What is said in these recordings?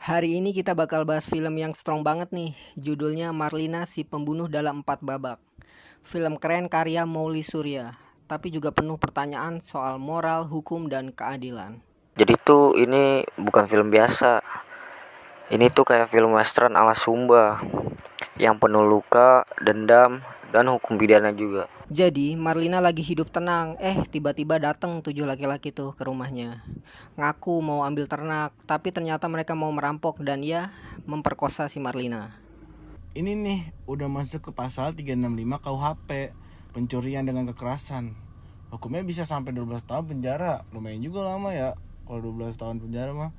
Hari ini kita bakal bahas film yang strong banget nih. Judulnya Marlina si pembunuh dalam 4 babak. Film keren karya Mouli Surya, tapi juga penuh pertanyaan soal moral, hukum, dan keadilan. Jadi tuh ini bukan film biasa. Ini tuh kayak film western ala Sumba yang penuh luka, dendam, dan hukum pidana juga. Jadi, Marlina lagi hidup tenang, tiba-tiba datang 7 laki-laki tuh ke rumahnya. Ngaku mau ambil ternak, tapi ternyata mereka mau merampok dan ya, memperkosa si Marlina. Ini nih udah masuk ke pasal 365 KUHP, pencurian dengan kekerasan. Hukumnya bisa sampai 12 tahun penjara. Lumayan juga lama ya kalau 12 tahun penjara mah.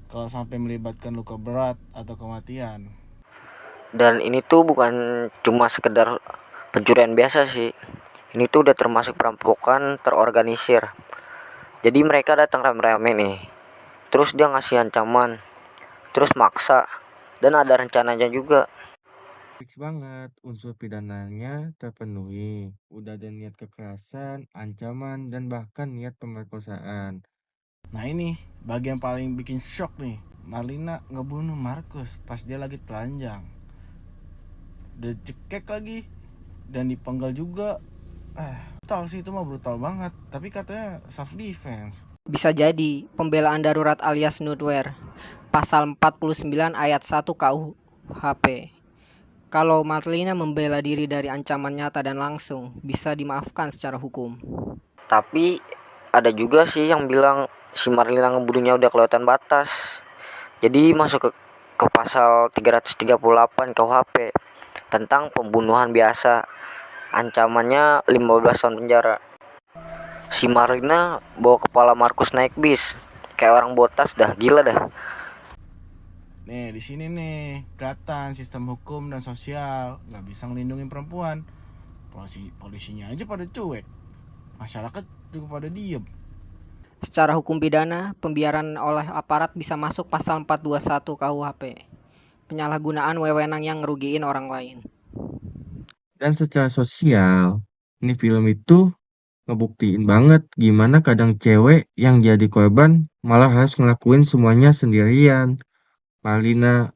Kalau sampai melibatkan luka berat atau kematian. Dan ini tuh bukan cuma sekedar pencurian biasa sih. Ini tuh udah termasuk perampokan terorganisir. Jadi mereka datang rame-rame nih. Terus dia ngasih ancaman. Terus maksa. Dan ada rencananya juga. Fix banget, unsur pidananya terpenuhi. Udah ada niat kekerasan, ancaman, dan bahkan niat pemerkosaan. Nah ini bagian paling bikin shock nih. Marlina ngebunuh Markus pas dia lagi telanjang. Udah cekek lagi dan dipenggal juga. Brutal sih, itu mah brutal banget. Tapi katanya self defense. Bisa jadi pembelaan darurat alias nudware. Pasal 49 ayat 1 KUHP. Kalau Marlina membela diri dari ancaman nyata dan langsung, bisa dimaafkan secara hukum. Tapi ada juga sih yang bilang si Marlina ngebunuhnya udah kelewatan batas. Jadi masuk ke pasal 338 KUHP tentang pembunuhan biasa. Ancamannya 15 tahun penjara. Si Marlina bawa kepala Markus naik bis. Kayak orang botas dah, gila dah. Nih di sini nih kelihatan sistem hukum dan sosial nggak bisa ngelindungin perempuan. Polisinya aja pada cuek, masyarakat juga pada diem. Secara hukum pidana, pembiaran oleh aparat bisa masuk pasal 421 KUHP. Penyalahgunaan wewenang yang ngerugiin orang lain. Dan secara sosial, ini film itu ngebuktiin banget gimana kadang cewek yang jadi korban malah harus ngelakuin semuanya sendirian. Marlina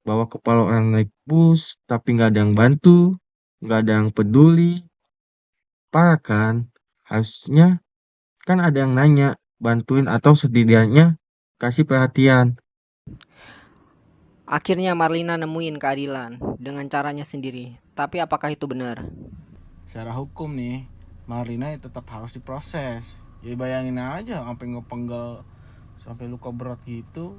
bawa kepala orang naik bus, tapi nggak ada yang bantu, nggak ada yang peduli. Parah kan? Harusnya kan ada yang nanya, bantuin atau setidaknya kasih perhatian. Akhirnya Marlina nemuin keadilan dengan caranya sendiri. Tapi apakah itu benar? Secara hukum nih Marlina tetap harus diproses. Ya bayangin aja sampai ngepenggal sampai luka berat gitu.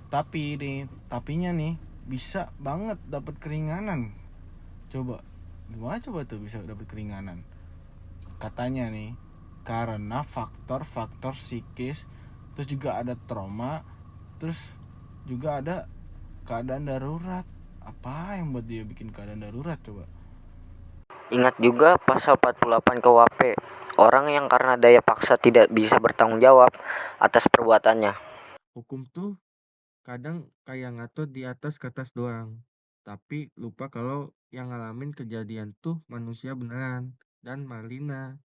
Tapi tapinya nih bisa banget dapat keringanan. Gimana coba tuh bisa dapat keringanan? Katanya nih karena faktor-faktor psikis, terus juga ada trauma, terus juga ada keadaan darurat. Apa yang buat dia bikin keadaan darurat coba? Ingat juga pasal 48 KUHP. Orang yang karena daya paksa tidak bisa bertanggung jawab atas perbuatannya. Hukum tuh kadang kayak ngatur di atas kertas doang, tapi lupa kalau yang ngalamin kejadian tuh manusia beneran. Dan Marlina,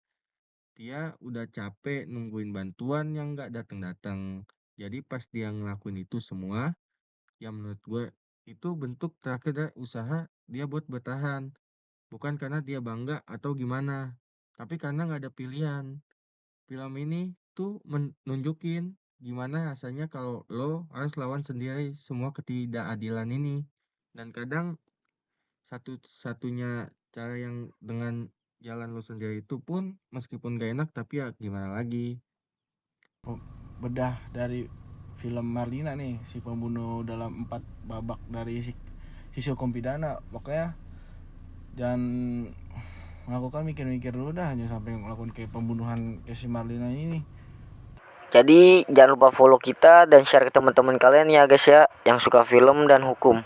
dia udah capek nungguin bantuan yang nggak datang-datang. Jadi pas dia ngelakuin itu semua, ya menurut gue itu bentuk terakhir dari usaha dia buat bertahan. Bukan karena dia bangga atau gimana, tapi karena nggak ada pilihan. Film ini tuh nunjukin gimana rasanya kalau lo harus lawan sendiri semua ketidakadilan ini. Dan kadang satu-satunya cara yang dengan jalan lo sendiri itu pun meskipun gak enak tapi ya gimana lagi. Bedah dari film Marlina nih, si pembunuh dalam 4 babak dari sisi hukum pidana. Pokoknya jangan melakukan mikir-mikir dulu dah, jangan sampai melakukan kayak pembunuhan kayak si Marlina ini. Jadi jangan lupa follow kita dan share ke teman-teman kalian ya guys ya, yang suka film dan hukum.